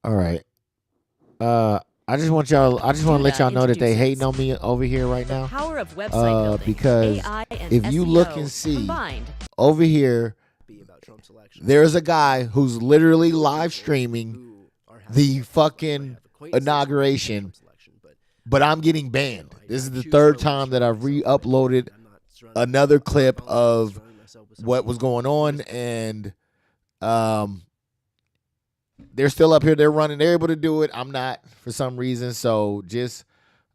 All right. I just want y'all. I just want to let y'all know that they hating on me over here right The now. power of website building, Because AI, and if you look SEO and see combined. over here, there's a guy who's literally live streaming the fucking inauguration, but I'm getting banned. This is the third time that I've re-uploaded another clip of what was going on, and they're still up here. They're running. They're able to do it. I'm not for some reason. So just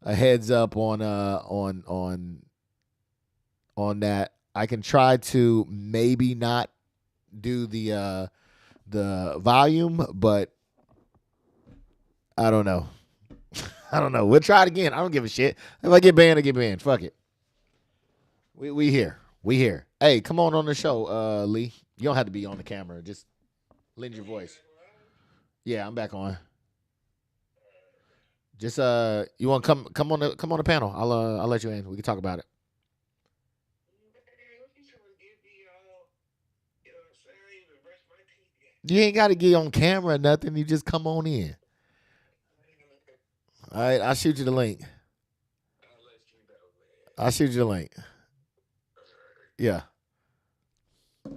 a heads up on that. I can try to maybe not do the volume, but I don't know. I don't know. We'll try it again. I don't give a shit. If I get banned, I get banned. Fuck it. We here. We here. Hey, come on the show, Lee. You don't have to be on the camera. Just lend your voice. Yeah, I'm back on. Just you want to come on the panel? I'll let you in. We can talk about it. You ain't got to get on camera or nothing. You just come on in. All right, I'll shoot you the link. I'll shoot you the link. Yeah. All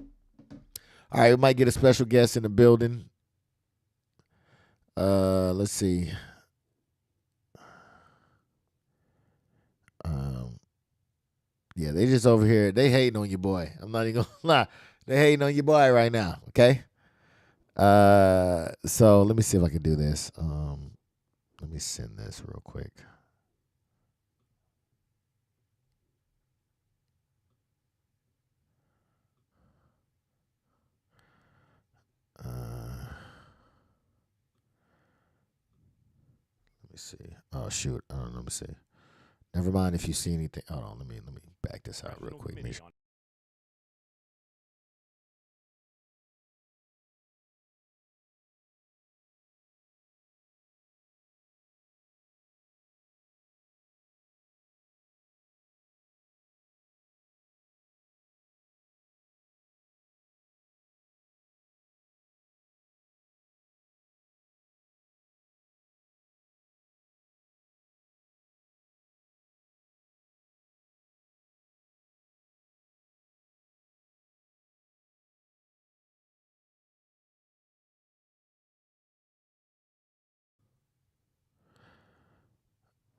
right, we might get a special guest in the building. Let's see. Um, yeah, they just over here. They hating on your boy. I'm not even gonna lie. They hating on your boy right now. Okay. So let me see if I can do this. Let me send this real quick. Let me see. Oh shoot. Let me see. Never mind if you see anything. Hold on. Let me back this out real quick. Make sure.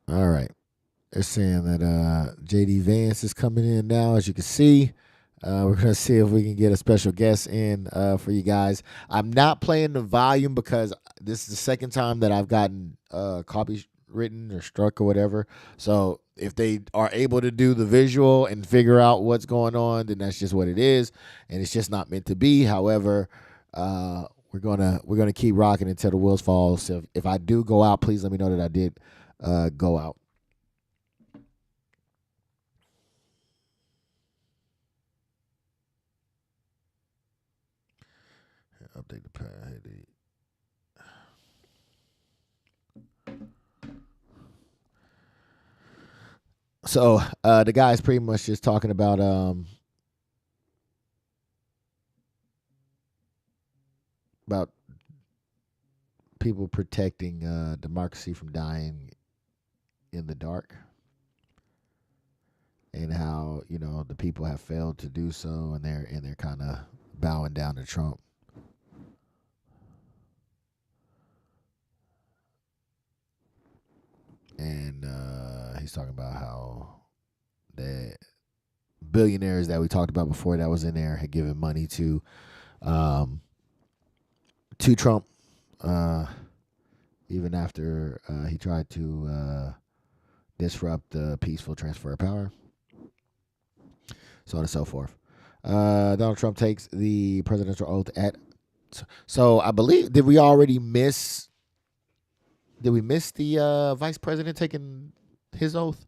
All right. They're saying that JD Vance is coming in now, as you can see. We're gonna see if we can get a special guest in for you guys. I'm not playing the volume because this is the second time that I've gotten copies written or struck or whatever. So if they are able to do the visual and figure out what's going on, then that's just what it is, and it's just not meant to be. However, we're gonna keep rocking until the wheels fall. So if I do go out, please let me know that I did go out. Update the page. So the guy's pretty much just talking about people protecting democracy from dying in the dark, and how the people have failed to do so, and they're kind of bowing down to Trump. And he's talking about how the billionaires that we talked about before that was in there had given money um, to Trump, even after he tried to disrupt the peaceful transfer of power, so on and so forth. Donald Trump takes the presidential oath at. So I believe did we already miss? Did we miss the vice president taking his oath?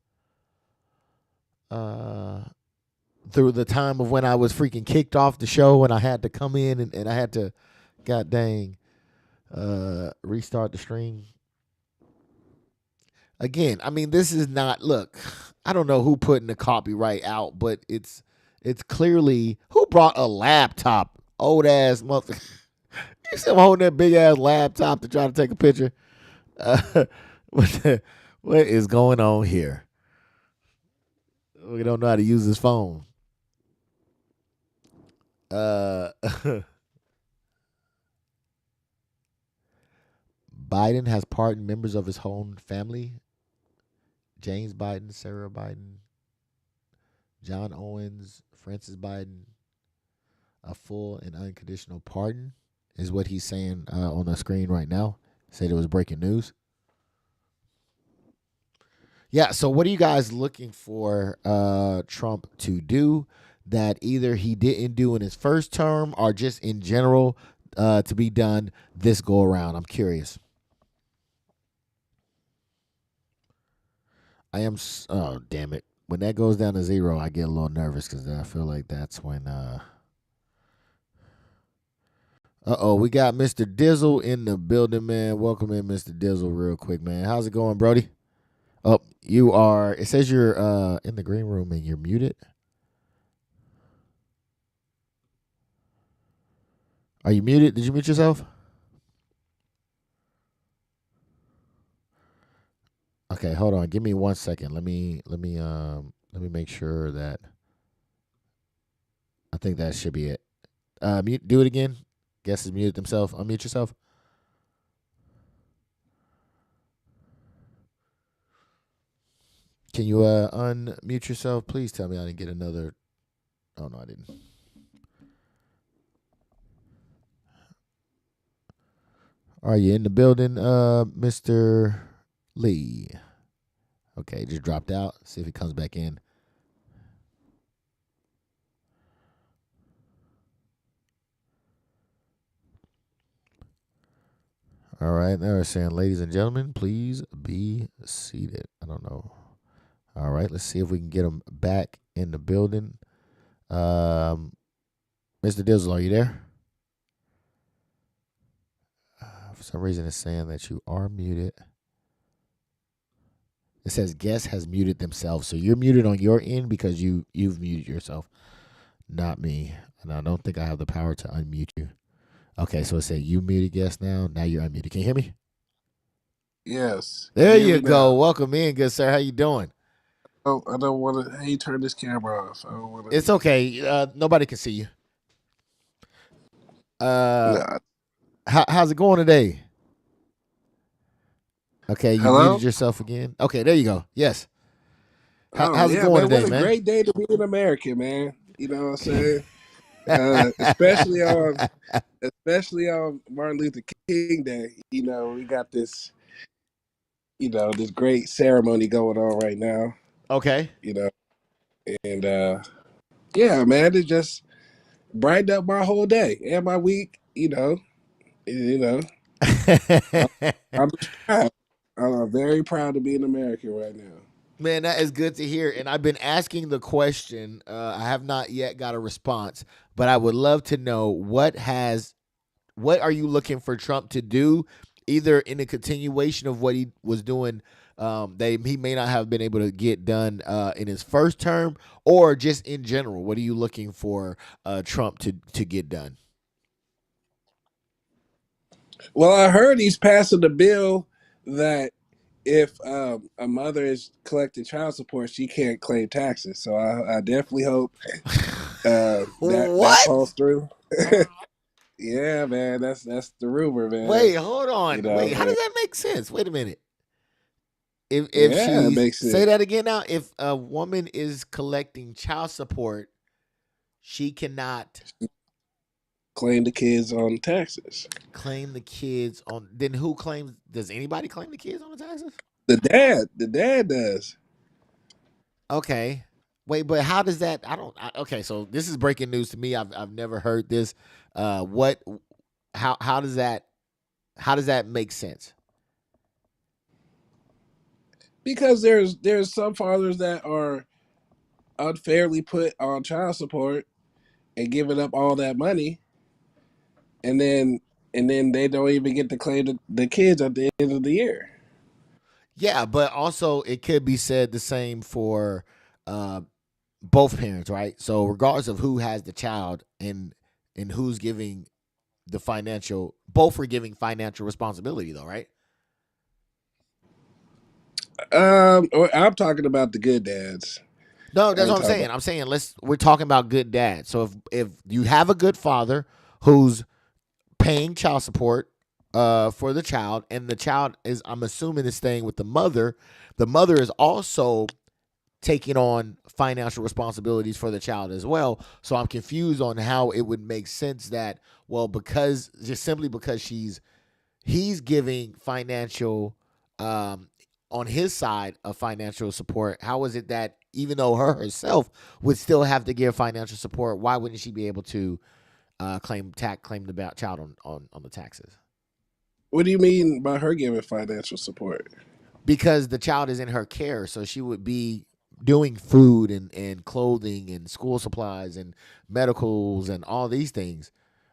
Uh, Through the time of when I was freaking kicked off the show and I had to come in and I had to, god dang, restart the stream. Again, I mean, this is not. Look, I don't know who putting the copyright out, but it's clearly who brought a laptop, old ass mother. You see him holding that big ass laptop to try to take a picture. Uh, what is going on here? We don't know how to use his phone. Uh, Biden has pardoned members of his own family. James Biden, Sarah Biden, John Owens, Francis Biden. A full and unconditional pardon is what he's saying on the screen right now. Said it was breaking news. Yeah. So, what are you guys looking for Trump to do that either he didn't do in his first term or just in general to be done this go around? I'm curious. Oh, damn it. When that goes down to zero, I get a little nervous because I feel like that's when. We got Mr. Dizzle in the building, man. Welcome in, Mr. Dizzle, real quick, man. How's it going, Brody? Oh, you are. It says you're in the green room and you're muted. Are you muted? Did you mute yourself? Okay, hold on. Give me 1 second. Let me make sure that I think that should be it. Mute. Do it again. Guess is muted themselves. Unmute yourself. Can you unmute yourself? Please tell me I didn't get another. Oh no, I didn't. Are you in the building, Mr. Lee? Okay, just dropped out. See if he comes back in. All right, now we're saying, ladies and gentlemen, please be seated. I don't know. All right, let's see if we can get him back in the building. Mr. Dizzle, are you there? For some reason, it's saying that you are muted. It says guest has muted themselves, so you're muted on your end because you've muted yourself, not me. And I don't think I have the power to unmute you. Okay, so it said you muted guest now. Now you're unmuted. Can you hear me? Yes. Can There you hear you me go. now? Welcome in, good sir. How you doing? Oh, I don't want to. Hey, turn this camera off. I don't want to It's be. okay. Nobody can see you. Uh, Nah. how's it going today? Okay, you muted Hello? yourself again. Okay, there you go. Yes. Oh, How's it yeah, going man. What today, a man? great day to be an American, man. You know what I'm saying? Especially on Martin Luther King Day. We got this great ceremony going on right now. Okay. You know, and yeah, man, it just brightened up my whole day and my week. You know, I'm, I'm just proud. I'm very proud to be an American right now. Man, that is good to hear. And I've been asking the question. I have not yet got a response, but I would love to know what are you looking for Trump to do, either in a continuation of what he was doing that he may not have been able to get done in his first term, or just in general. What are you looking for Trump to get done? Well, I heard he's passing a bill that if a mother is collecting child support, she can't claim taxes. So I definitely hope that What? falls through. Yeah, man, that's the rumor, man. Wait, hold on. Wait, how does And that make sense? Wait a minute. If yeah, it she's makes say it that again now, if a woman is collecting child support, she cannot claim the kids on taxes. claim the kids on. Then who claims? Does anybody claim the kids on the taxes? The dad does. Okay. Wait, but how does that? Okay, so this is breaking news to me. I've never heard this. What? How does that? How does that make sense? Because there's some fathers that are unfairly put on child support and giving up all that money, and then they don't even get to claim the kids at the end of the year. Yeah, but also it could be said the same for uh, both parents, right? So regardless of who has the child and who's giving the financial. Both are giving financial responsibility, though, right? I'm talking about the good dads. No, I that's ain't what I'm talking saying. about. I'm saying we're talking about good dads. So if you have a good father who's paying child support for the child, and the child is, I'm assuming, is staying with the mother is also taking on financial responsibilities for the child as well. So I'm confused on how it would make sense that, well, because just simply because he's giving financial um on his side of financial support, how is it that even though her herself would still have to give financial support, why wouldn't she be able to claim the child on the taxes? What do you mean by her giving financial support? Because the child is in her care, so she would be doing food and clothing and school supplies and medicals and all these things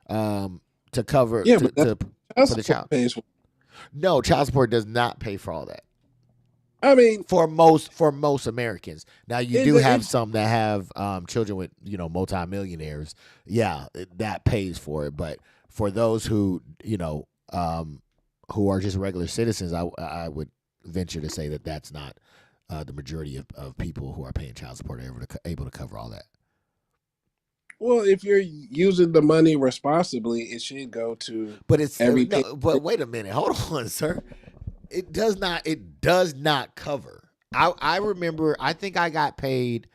um, to cover Yeah, but that's child for the support child. pays for. No, child support does not pay for all that I mean, for most Americans. Now you it do have it some that have children with multimillionaires. Yeah, that pays for it. But for those who who are just regular citizens, I would venture to say that that's not the majority of people who are paying child support are able to cover all that. well, if you're using the money responsibly, it should go to But it's every pay. no. But wait a minute, hold on, sir. It does not. It does not cover. I remember. I think I got paid,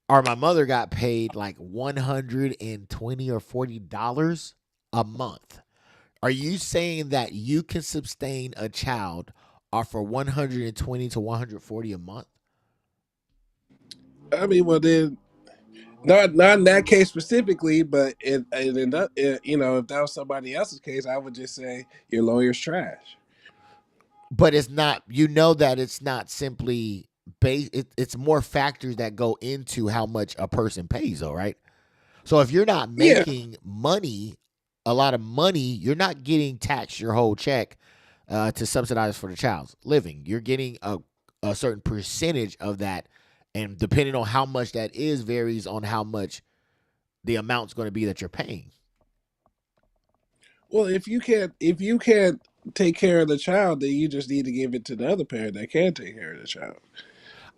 or my mother got paid like $120 or $40 a month. Are you saying that you can sustain a child off for 120 to 140 a month? I mean, well then, not in that case specifically, but if that was somebody else's case, I would just say your lawyer's trash. But it's not. You know that it's not simply base. It's more factors that go into how much a person pays, though, right? So if you're not Yeah. making money, a lot of money, you're not getting taxed your whole check to subsidize for the child's living. You're getting a certain percentage of that, and depending on how much that is, varies on how much the amount's going to be that you're paying. Well, if you can't take care of the child, then you just need to give it to the other parent that can take care of the child.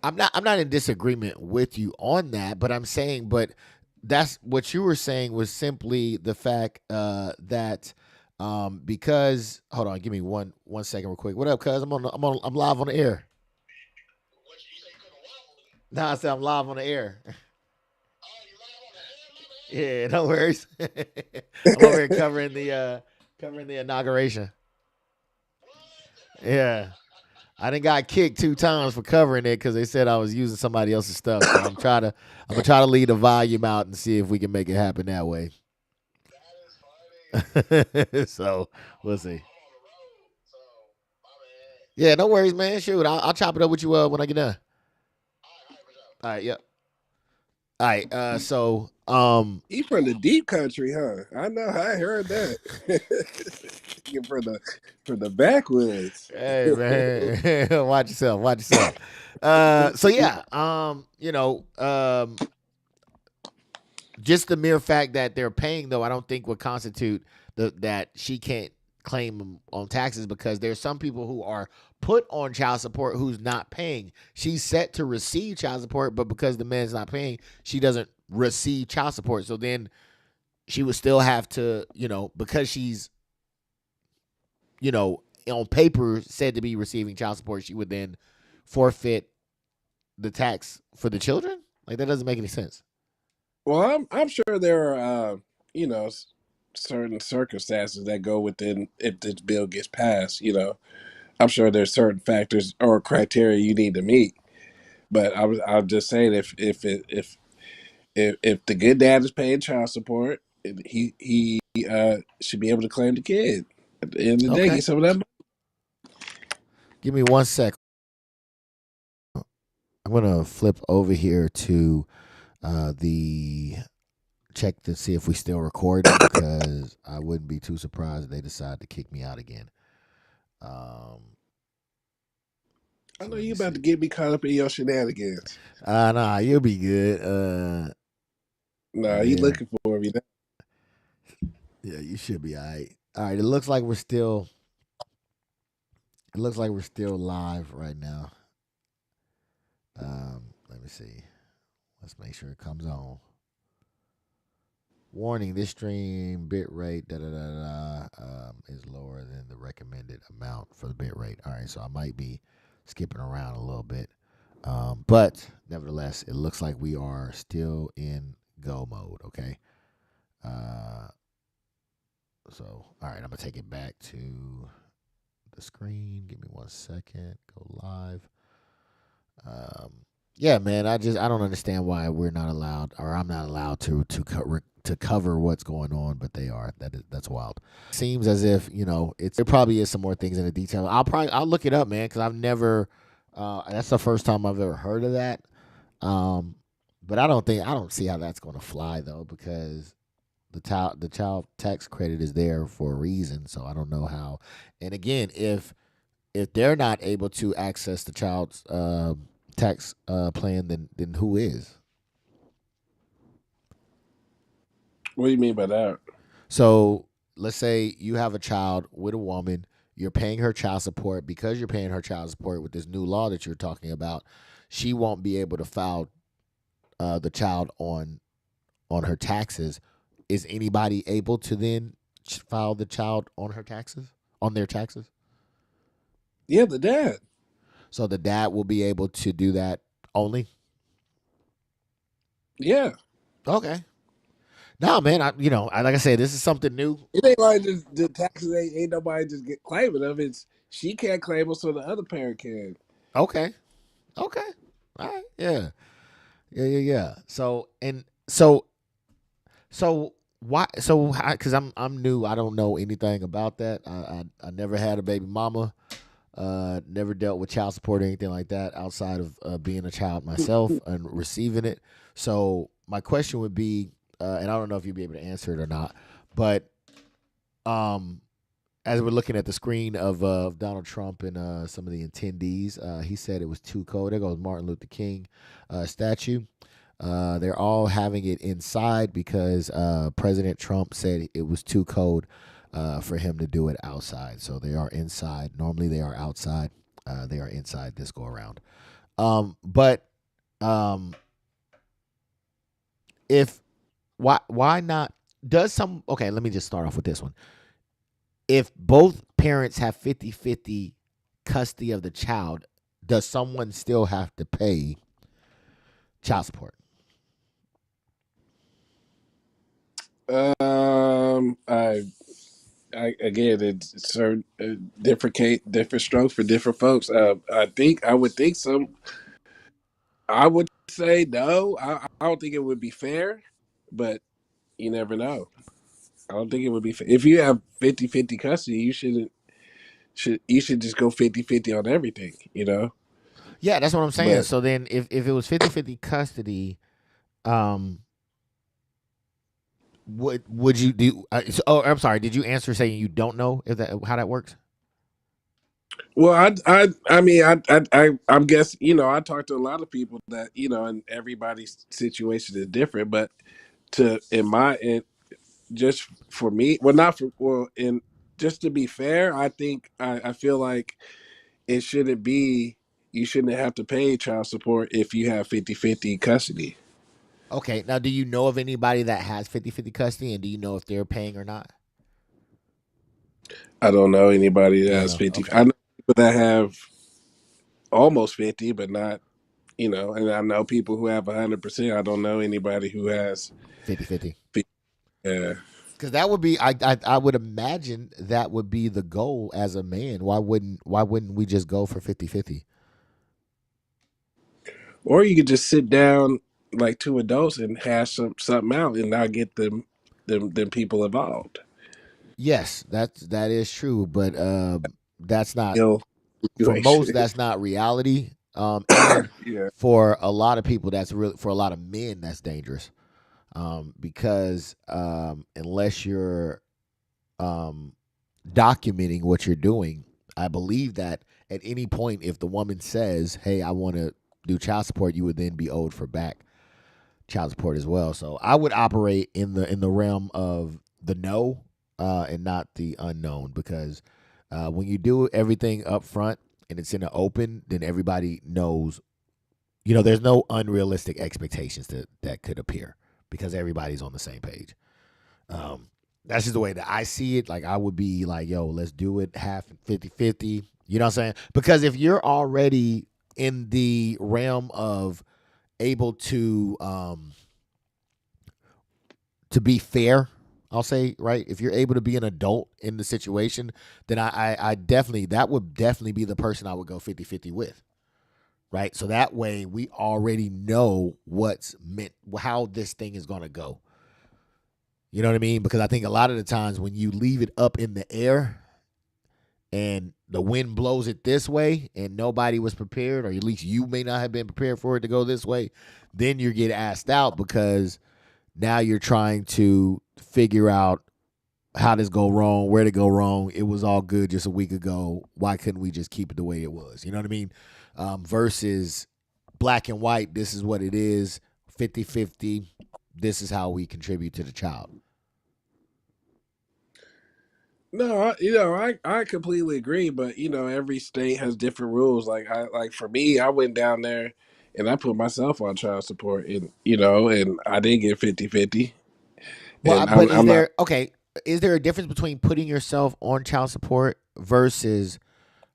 I'm not in disagreement with you on that, but I'm saying, but that's what you were saying was simply the fact that because hold on, give me one second real quick. What up, cuz? I'm live on the air. Nah, I said I'm live on the air. Yeah, no worries. I'm over here covering the inauguration. Yeah. I didn't got kicked 2 times for covering it because they said I was using somebody else's stuff. So I'm gonna try to leave the volume out and see if we can make it happen that way. So we'll see. Yeah, no worries, man. Shoot, I'll chop it up with you when I get done. All right, yep. All right. He from the deep country, huh? I know. I heard that. You from the backwoods. Hey man, watch yourself. Watch yourself. So yeah, just the mere fact that they're paying, though, I don't think would constitute that she can't claim them on taxes, because there's some people who are put on child support who's not paying. She's set to receive child support, but because the man's not paying, she doesn't receive child support. So then she would still have to, because she's, on paper said to be receiving child support, she would then forfeit the tax for the children. Like, that doesn't make any sense. Well, I'm sure there are you know s- certain circumstances that go within if this bill gets passed. I'm sure there's certain factors or criteria you need to meet. But I'm just saying if the good dad is paying child support, he should be able to claim the kid. At the end of the day, Okay. get some of that. Give me 1 sec. I'm gonna flip over here to the check to see if we still recording, because I wouldn't be too surprised if they decide to kick me out again. Um, I so know let you me about see. to get me caught up in your shenanigans. Nah, you'll be good. Nah, you Yeah. looking for me now. Yeah, you should be all right. All right, it looks like we're still. It looks like we're still live right now. Let me see. Let's make sure it comes on. Warning: this stream bit rate is lower than the recommended amount for the bit rate. All right, so I might be skipping around a little bit, but nevertheless, it looks like we are still in go mode. Okay. Uh, so all right, I'm gonna take it back to the screen. Give me 1 second. Go live. Um, yeah, man. I don't understand why we're not allowed, or I'm not allowed to cover what's going on, but they are. That's wild. Seems as if there probably is some more things in the detail. I'll look it up, man, because I've never. That's the first time I've ever heard of that. Um, but I don't see how that's going to fly though, because the child tax credit is there for a reason. So I don't know how. And again, if they're not able to access the child's tax plan, then who is? What do you mean by that? So let's say you have a child with a woman, you're paying her child support. Because you're paying her child support with this new law that you're talking about, she won't be able to file the child on her taxes. Is anybody able to then file the child on her taxes, on their taxes? Yeah, the dad. So the dad will be able to do that only. Yeah. Okay. No, man. Like I said, this is something new. It ain't like the taxes ain't nobody just get claiming them. It's she can't claim them, so the other parent can. Okay. Okay. All right. Yeah. Yeah. Yeah. Yeah. So why? So because I'm new, I don't know anything about that. I never had a baby mama. Never dealt with child support or anything like that outside of being a child myself and receiving it. So my question would be, and I don't know if you'd be able to answer it or not, but um, as we're looking at the screen of Donald Trump and some of the attendees, he said it was too cold. There goes Martin Luther King statue. They're all having it inside because President Trump said it was too cold for him to do it outside. So they are inside. Normally they are outside. They are inside this go around. But if why not? Does some okay? Let me just start off with this one. If both parents have 50-50 custody of the child, does someone still have to pay child support? I again, it's certain different strokes for different folks. I would think some. I would say no. I don't think it would be fair, but you never know. I don't think it would be fair. If you have 50-50 custody, you should just go 50-50 on everything. Yeah, that's what I'm saying. But So then if it was 50-50 custody, um would you do oh, I'm sorry, did you answer saying you don't know if that how that works? well, I mean, I'm guess I talk to a lot of people that and everybody's situation is different, but to in my in just for me, well, not for well, in just to be fair, I feel like it shouldn't be you shouldn't have to pay child support if you have 50-50 custody. Okay. Now do you know of anybody that has 50-50 custody, and do you know if they're paying or not? I don't know anybody that You don't has know. 50. Okay. I know people that have almost 50, but not, and I know people who have 100%. I don't know anybody who has 50-50. 50. Yeah. Cuz that would be I would imagine that would be the goal as a man. Why wouldn't we just go for 50-50? Or you could just sit down like two adults and hash something out and not get them people involved. Yes, that is true, but that's not Ill for most. situation. That's not reality. And Yeah. for a lot of people, that's really for a lot of men that's dangerous. Because unless you're um, documenting what you're doing, I believe that at any point, if the woman says, "Hey, I want to do child support," you would then be owed for back child support as well. So I would operate in the realm of the no. and not the unknown, because when you do everything up front and it's in the open, then everybody knows. There's no unrealistic expectations that could appear because everybody's on the same page. Um, that's just the way that I see it. Like, I would be like, yo, let's do it half 50-50. You know what I'm saying? Because if you're already in the realm of able to be fair, I'll say, right? If you're able to be an adult in the situation, then I definitely, that would definitely be the person I would go 50-50 with. Right. So that way we already know what's meant, how this thing is going to go. You know what I mean? Because I think a lot of the times when you leave it up in the air and the wind blows it this way and nobody was prepared, or at least you may not have been prepared for it to go this way, then you get asked out because now you're trying to figure out how this go wrong, where to go wrong. It was all good just a week ago. Why couldn't we just keep it the way it was? You know what I mean? Versus black and white, this is what it is, 50-50. This is how we contribute to the child. No, I completely agree, but every state has different rules. Like for me, I went down there and I put myself on child support, and I did get 50-50. Well, And but I'm not. is there a difference between putting yourself on child support versus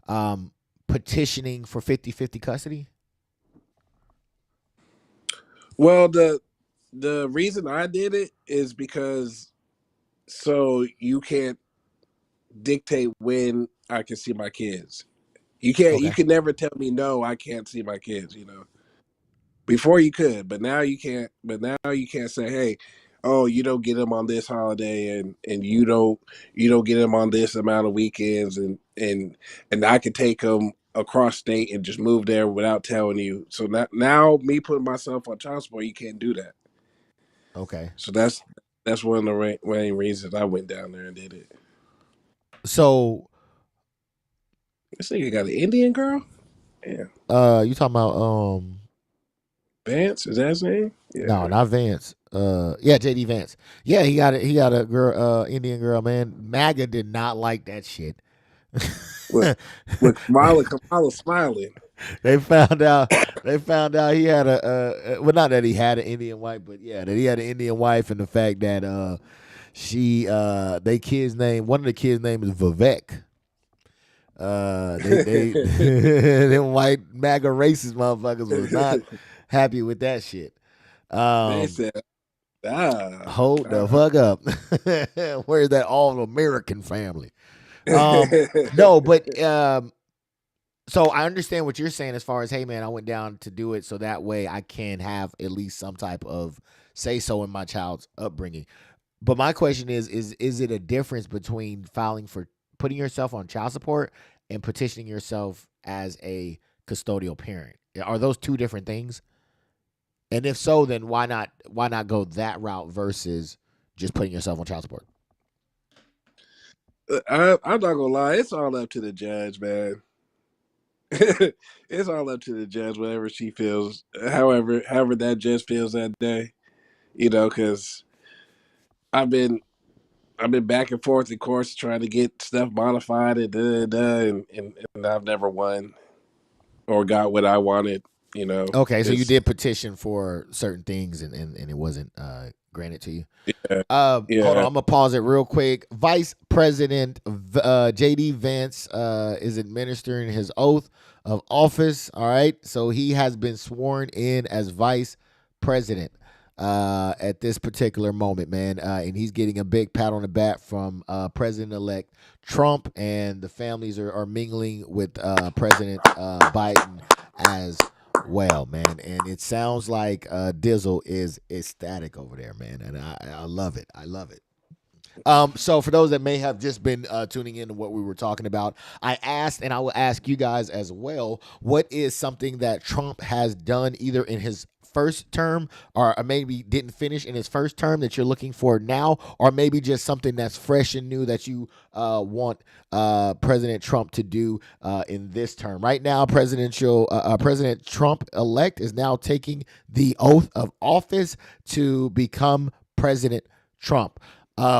um, petitioning for 50-50 custody? Well, the reason I did it is because so you can't dictate when I can see my kids. You Okay. can never tell me no, I can't see my kids. Before you could, but now you can't. But now you can't say, "Hey, oh, you don't get them on this holiday, and you don't get them on this amount of weekends, and I can take them across state and just move there without telling you." So now me putting myself on child support, you can't do that. Okay. So that's one of the main reasons I went down there and did it. So, This nigga got an Indian girl. Yeah, you talking about Vance is that his name? no, Yeah. not Vance. Yeah, JD Vance. Yeah, he got a girl, Indian girl, man. MAGA did not like that shit. With Kamala smiling. they found out they found out he had well, not that he had an Indian wife, but yeah, that he had an Indian wife, and the fact that they kid's name, one of the kids' name is Vivek. They them white MAGA racist motherfuckers was not happy with that shit. They Um, said, ah, hold the ah. fuck up. Where's that all American family? No, but so I understand what you're saying as far as, hey man, I went down to do it so that way I can have at least some type of say so in my child's upbringing. But my question is it a difference between filing for putting yourself on child support and petitioning yourself as a custodial parent? Are those two different things? And if so, then why not go that route versus just putting yourself on child support? I'm not gonna lie, it's all up to the judge, man. It's all up to the judge, whatever she feels, however that judge feels that day. Because I've been I've been back and forth in courts trying to get stuff modified and and I've never won or got what I wanted. Okay, so you It's did petition for certain things and it wasn't granted to you. yeah, Hold on, yeah. I'm gonna pause it real quick. Vice President JD Vance is administering his oath of office. All right, so he has been sworn in as Vice President at this particular moment, man, and he's getting a big pat on the back from President-elect Trump, and the families are mingling with President Biden as well, man. And it sounds like Dizzle is ecstatic over there, man. And I love it. I love it. So for those that may have just been tuning in to what we were talking about, I asked, and I will ask you guys as well, what is something that Trump has done either in his first term or maybe didn't finish in his first term that you're looking for now, or maybe just something that's fresh and new that you want President Trump to do in this term. Right now, President Trump elect is now taking the oath of office to become President Trump.